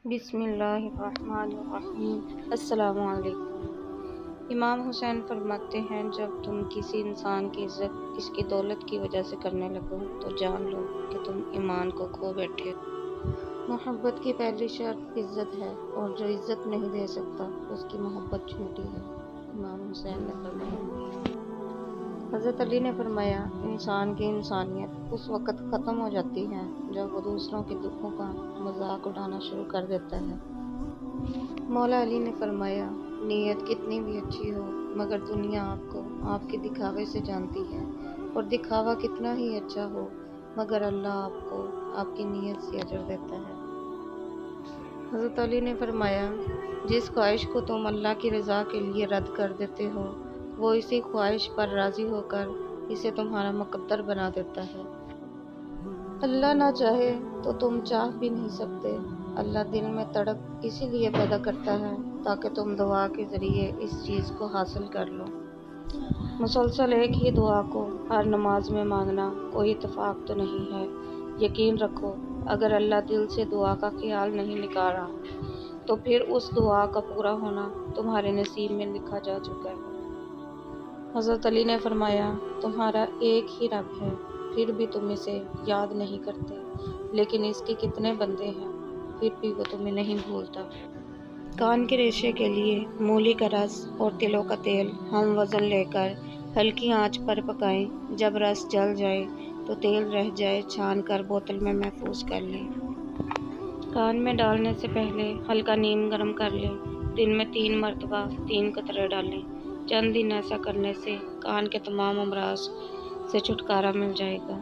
بسم اللہ الرحمن الرحیم۔ السلام علیکم۔ امام حسین فرماتے ہیں، جب تم کسی انسان کی عزت اس کی دولت کی وجہ سے کرنے لگو تو جان لو کہ تم ایمان کو کھو بیٹھے ہو۔ محبت کی پہلی شرط عزت ہے، اور جو عزت نہیں دے سکتا اس کی محبت جھوٹی ہے۔ امام حسین نے فرمایا۔ حضرت علی نے فرمایا، انسان کی انسانیت اس وقت ختم ہو جاتی ہے جب وہ دوسروں کے دکھوں کا مذاق اڑانا شروع کر دیتا ہے۔ مولا علی نے فرمایا، نیت کتنی بھی اچھی ہو مگر دنیا آپ کو آپ کے دکھاوے سے جانتی ہے، اور دکھاوا کتنا ہی اچھا ہو مگر اللہ آپ کو آپ کی نیت سے اجر دیتا ہے۔ حضرت علی نے فرمایا، جس خواہش کو تم اللہ کی رضا کے لیے رد کر دیتے ہو وہ اسی خواہش پر راضی ہو کر اسے تمہارا مقدر بنا دیتا ہے۔ اللہ نہ چاہے تو تم چاہ بھی نہیں سکتے۔ اللہ دل میں تڑپ اسی لیے پیدا کرتا ہے تاکہ تم دعا کے ذریعے اس چیز کو حاصل کر لو۔ مسلسل ایک ہی دعا کو ہر نماز میں مانگنا کوئی اتفاق تو نہیں ہے۔ یقین رکھو، اگر اللہ دل سے دعا کا خیال نہیں نکالا تو پھر اس دعا کا پورا ہونا تمہارے نصیب میں لکھا جا چکا ہے۔ حضرت علی نے فرمایا، تمہارا ایک ہی رب ہے، پھر بھی تم اسے یاد نہیں کرتے، لیکن اس کے کتنے بندے ہیں، پھر بھی وہ تمہیں نہیں بھولتا۔ کان کے ریشے کے لیے مولی کا رس اور تلوں کا تیل ہم وزن لے کر ہلکی آنچ پر پکائیں، جب رس جل جائے تو تیل رہ جائے چھان کر بوتل میں محفوظ کر لیں۔ کان میں ڈالنے سے پہلے ہلکا نیم گرم کر لیں، دن میں 3 مرتبہ 3 قطرے ڈالیں۔ چند دن ایسا کرنے سے کان کے تمام امراض سے چھٹکارا مل جائے گا۔